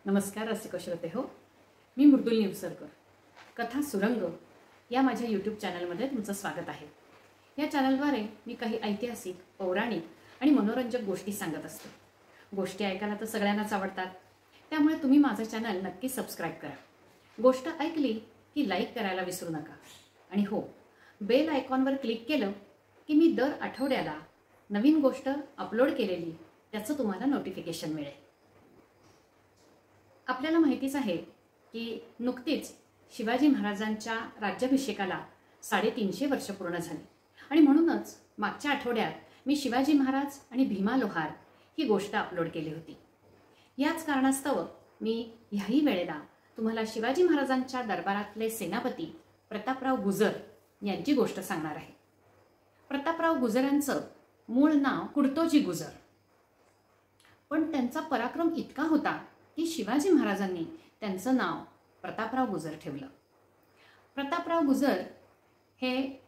नमस्कार रसिक श्रोते हो, मी मृदुल निवसरकर. कथा सुरंग या माझ्या यूट्यूब चॅनलमध्ये तुमचं स्वागत आहे. या चॅनलद्वारे मी काही ऐतिहासिक, पौराणिक आणि मनोरंजक गोष्टी सांगत असते. गोष्टी ऐकायला तर सगळ्यांनाच आवडतात, त्यामुळे तुम्ही माझं चॅनल नक्की सबस्क्राईब करा. गोष्ट ऐकली की लाईक करायला विसरू नका. आणि हो, बेल आयकॉनवर क्लिक केलं की मी दर आठवड्याला नवीन गोष्ट अपलोड केलेली त्याचं तुम्हाला नोटिफिकेशन मिळेल. आपल्याला माहितीच आहे की नुकतीच शिवाजी महाराजांच्या राज्याभिषेकाला 350 वर्ष पूर्ण झाली आणि म्हणूनच मागच्या आठवड्यात मी शिवाजी महाराज आणि भीमा लोहार ही गोष्ट अपलोड केली होती. याच कारणास्तव मी ह्याही वेळेला तुम्हाला शिवाजी महाराजांच्या दरबारातले सेनापती प्रतापराव गुजर यांची गोष्ट सांगणार आहे. प्रतापराव गुजरांचं मूळ नाव कुडतोजी गुजर, पण त्यांचा पराक्रम इतका होता की शिवाजी महाराजांनी त्यांचं नाव प्रतापराव गुजर ठेवलं. प्रतापराव गुजर हे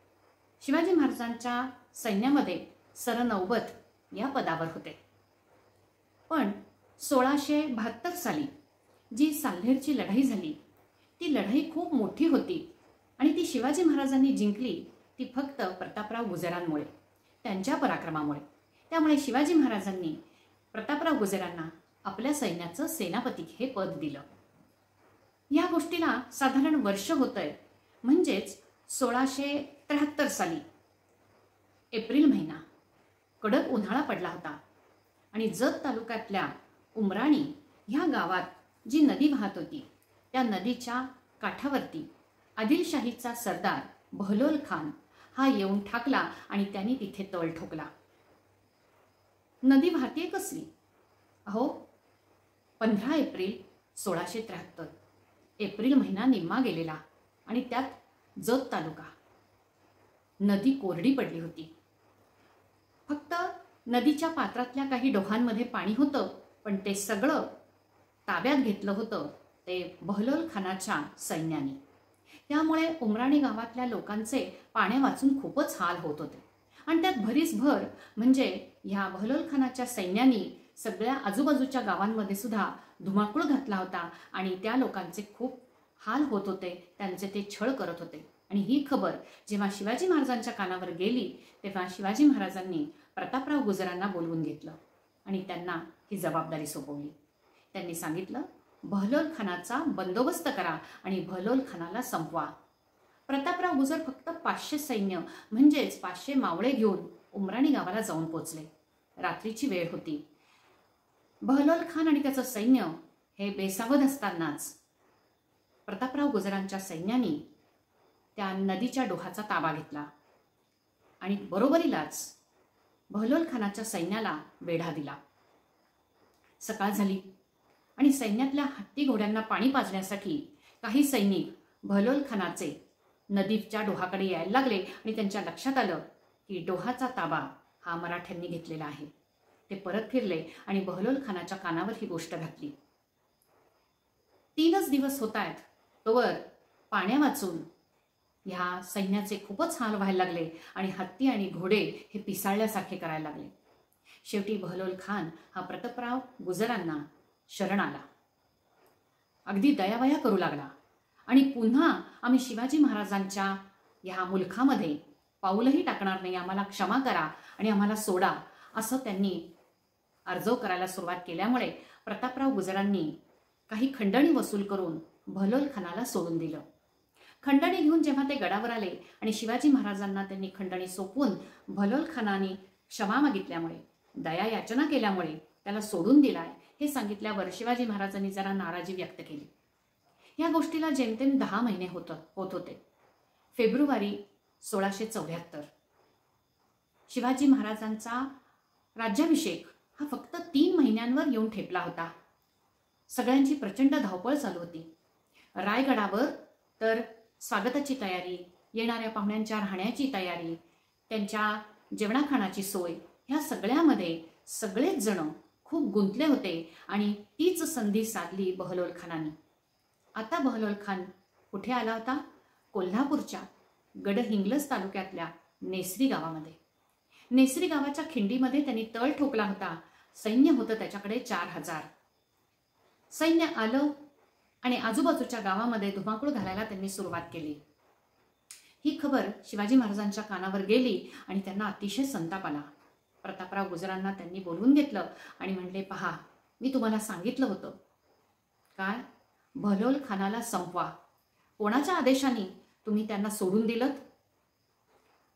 शिवाजी महाराजांच्या सैन्यामध्ये सरनौबत या पदावर होते. पण 1672 साली जी साल्हेरची लढाई झाली ती लढाई खूप मोठी होती आणि ती शिवाजी महाराजांनी जिंकली ती फक्त प्रतापराव गुजरांमुळे, त्यांच्या पराक्रमामुळे. त्यामुळे शिवाजी महाराजांनी प्रतापराव गुजरांना आपल्या सैन्याचं सेनापती हे पद दिलं. या गोष्टीला साधारण वर्ष होतंय, म्हणजेच 1673 साली एप्रिल महिना, कडक उन्हाळा पडला होता आणि जत तालुक्यातल्या उमराणी ह्या गावात जी नदी वाहत होती त्या नदीच्या काठावरती आदिलशाहीचा सरदार बहलोल खान हा येऊन ठाकला आणि त्यांनी तिथे तळ ठोकला. नदी वाहतीये कसली? अहो, 15 एप्रिल 1673, एप्रिल महिना निम्मा गेलेला आणि त्यात जत तालुका. नदी कोरडी पडली होती. फक्त नदीच्या पात्रातल्या काही डोहांमध्ये पाणी होतं, पण ते सगळं ताब्यात घेतलं होतं ते बहलोल खानाच्या सैन्याने. त्यामुळे उमराणी गावातल्या लोकांचे पाण्या वाचून खूपच हाल होत होते आणि त्यात भरीसभर म्हणजे ह्या बहलोल खानाच्या सैन्याने सगळ्या आजूबाजूच्या गावांमध्ये सुद्धा धुमाकूळ घातला होता आणि त्या लोकांचे खूप हाल होत होते, त्यांचे ते छळ करत होते. आणि ही खबर जेव्हा शिवाजी महाराजांच्या कानावर गेली तेव्हा शिवाजी महाराजांनी प्रतापराव गुजरांना बोलवून घेतलं आणि त्यांना ही जबाबदारी सोपवली. त्यांनी सांगितलं, बहलोल खानाचा बंदोबस्त करा आणि बहलोल खानाला संपवा. प्रतापराव गुजर फक्त 500 सैन्य म्हणजेच 500 मावळे घेऊन उमराणी गावाला जाऊन पोचले. रात्रीची वेळ होती. बहलोल खान आणि त्याचं सैन्य हे बेसावध असतानाच प्रतापराव गुजरांच्या सैन्याने त्या नदीच्या डोहाचा ताबा घेतला आणि बरोबरीलाच बहलोल खानाच्या सैन्याला वेढा दिला. सकाळ झाली आणि सैन्यातल्या हत्ती घोड्यांना पाणी पाजण्यासाठी काही सैनिक बहलोल खानाचे नदीच्या डोहाकडे यायला लागले आणि त्यांच्या लक्षात आलं की डोहाचा ताबा हा मराठ्यांनी घेतलेला आहे. ते परत फिरले आणि बहलोल खानाच्या कानावर ही गोष्ट घातली. 3च दिवस होत आहेत तोवर पाण्या वाचून ह्या सैन्याचे खूपच हाल व्हायला लागले आणि हत्ती आणि घोडे हे पिसाळल्यासारखे करायला लागले. शेवटी बहलोल खान हा प्रतापराव गुजरांना शरण आला, अगदी दयावया करू लागला आणि पुन्हा आम्ही शिवाजी महाराजांच्या ह्या मुलखामध्ये पाऊलही टाकणार नाही, आम्हाला क्षमा करा आणि आम्हाला सोडा, असं त्यांनी अर्जव करायला सुरुवात केल्यामुळे प्रतापराव गुजरांनी काही खंडणी वसूल करून बहलोल खानाला सोडून दिलं. खंडणी घेऊन जेव्हा ते गडावर आले आणि शिवाजी महाराजांना त्यांनी खंडणी सोपवून बहलोल खानाने क्षमा मागितल्यामुळे, दया याचना केल्यामुळे त्याला सोडून दिलाय हे सांगितल्यावर शिवाजी महाराजांनी जरा नाराजी व्यक्त केली. या गोष्टीला जेमतेम 10 महिने होत होते. फेब्रुवारी 1674 शिवाजी महाराजांचा राज्याभिषेक हा फक्त 3 महिन्यांवर येऊन ठेपला होता. सगळ्यांची प्रचंड धावपळ चालू होती. रायगडावर तर स्वागताची तयारी, येणाऱ्या पाहुण्यांच्या राहण्याची तयारी, त्यांच्या जेवणाखाणाची सोय, ह्या सगळ्यामध्ये सगळेच जण खूप गुंतले होते आणि तीच संधी साधली बहलोल खानाने. आता बहलोल खान कुठे आला होता? कोल्हापूरच्या गडहिंग्लज तालुक्यातल्या नेसरी गावामध्ये. नेसरी गावाच्या खिंडीमध्ये त्यांनी तळ ठोकला होता. सैन्य होतं त्याच्याकडे 4000. सैन्य आलं आणि आजूबाजूच्या गावामध्ये धुमाकूळ घालायला त्यांनी सुरुवात केली. ही खबर शिवाजी महाराजांच्या कानावर गेली आणि त्यांना अतिशय संताप आला. प्रतापराव गुजरांना त्यांनी बोलवून घेतलं आणि म्हणले, पहा, मी तुम्हाला सांगितलं होतं. काय? बहलोल खानाला संपवा. कोणाच्या आदेशाने तुम्ही त्यांना सोडून दिलं?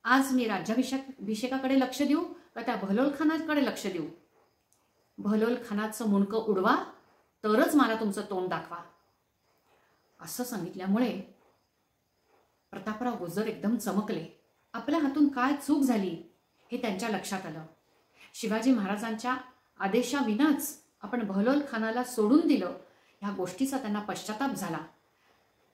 आज मी राज्याभिषेकाकडे लक्ष देऊ का त्या बहलोल खानाकडे लक्ष देऊ? बहलोल खानाचं मुंडकं उडवा, तरच मला तुमचं तोंड दाखवा. असं सांगितल्यामुळे प्रतापराव गुजर एकदम चमकले. आपल्या हातून काय चूक झाली हे त्यांच्या लक्षात आलं. शिवाजी महाराजांच्या आदेशाविनाच आपण बहलोल खानाला सोडून दिलं, ह्या गोष्टीचा त्यांना पश्चाताप झाला.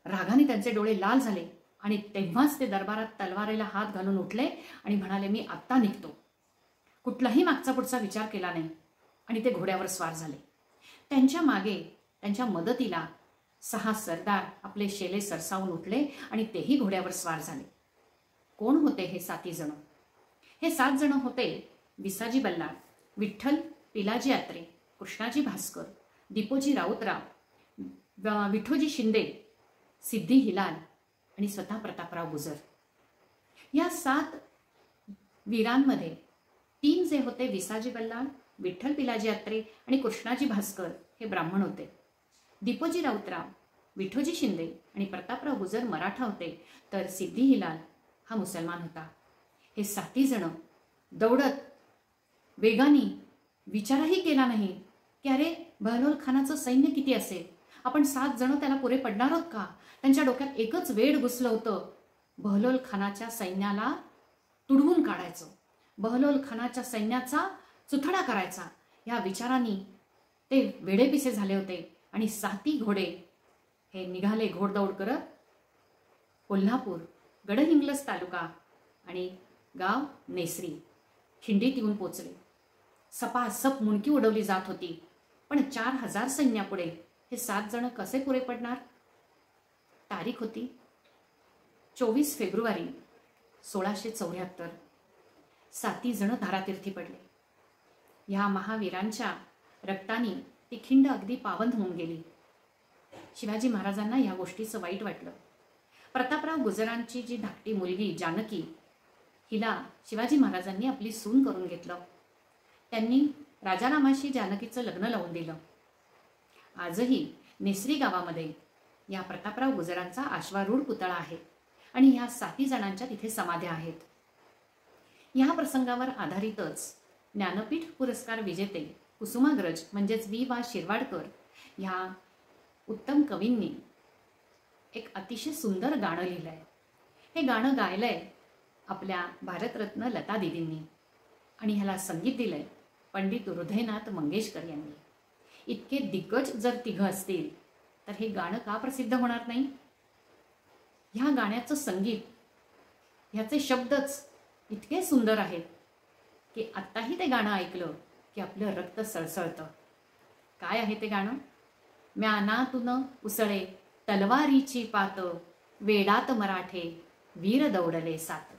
रागाने त्यांचे डोळे लाल झाले आणि तेव्हाच ते दरबारात तलवारीला हात घालून उठले आणि म्हणाले, मी आत्ता निघतो. कुठलाही मागचा पुढचा विचार केला नाही आणि ते घोड्यावर स्वार झाले. त्यांच्या मागे त्यांच्या मदतीला 6 सरदार आपले शेले सरसावून उठले आणि तेही घोड्यावर स्वार झाले. कोण होते हे 7 जण? हे 7 जण होते विसाजी बल्लाळ, विठ्ठल पिलाजी यात्रे, कृष्णाजी भास्कर, दीपोजी राऊतराव, विठोजी शिंदे, सिद्धी हिलाल आणि स्वतः प्रतापराव गुजर. या 7 वीरांमध्ये 3 जे होते विसाजी बल्लाळ, विठ्ठल पिलाजी यात्रे आणि कृष्णाजी भास्कर हे ब्राह्मण होते. दीपोजी राऊतराव, विठोजी शिंदे आणि प्रतापराव गुजर मराठा होते, तर सिद्धी हिलाल हा मुसलमान होता. हे 7 जण दौडत वेगाने विचारही केला नाही की अरे बहलोल खानाचं सैन्य किती असेल, आपण 7 जण त्याला पुरे पडणार आहोत का? त्यांच्या डोक्यात एकच वेड घुसलं होतं, बहलोल खानाच्या सैन्याला तुडवून काढायचं, बहलोल खानाच्या सैन्याचा चुथडा करायचा. या विचारांनी ते वेडेपिसे झाले होते आणि 7 घोडे हे निघाले घोडदौड करत कोल्हापूर, गडहिंग्लज तालुका आणि गाव नेसरी खिंडीत येऊन पोचले. सपासप मुंडकी उडवली जात होती, पण 4000 सैन्यापुढे हे 7 जण कसे पुरे पडणार? तारीख होती 24 फेब्रुवारी 1674. 7 जण धारातीर्थी पडले. ह्या महावीरांच्या रक्ताने ती खिंड अगदी पावन होऊन गेली. शिवाजी महाराजांना ह्या गोष्टीचं वाईट वाटलं. प्रतापराव गुजरांची जी धाकटी मुलगी जानकी, हिला शिवाजी महाराजांनी आपली सून करून घेतलं. त्यांनी राजारामाशी जानकीचं लग्न लावून दिलं. आजही नेसरी गावामध्ये या प्रतापराव गुजरांचा अश्वारूढ पुतळा आहे आणि ह्या 7 जणांच्या तिथे समाध्या आहेत. ह्या प्रसंगावर आधारितच ज्ञानपीठ पुरस्कार विजेते कुसुमाग्रज म्हणजेच वी.वा. शिरवाडकर ह्या उत्तम कवींनी एक अतिशय सुंदर गाणं लिहिलंय. हे गाणं गायलंय आपल्या भारतरत्न लता दीदींनी आणि ह्याला संगीत दिलंय पंडित हृदयनाथ मंगेशकर यांनी. इतके दिग्गज जर 3 असतील तर हे गाणं का प्रसिद्ध होणार नाही? ह्या गाण्याचं संगीत, ह्याचे शब्दच इतके सुंदर आहेत की आत्ताही ते गाणं ऐकलं की आपलं रक्त सळसळतं. काय आहे ते गाणं? म्यानातून उसळे तलवारीची पात, वेडात मराठे वीर दौडले 7.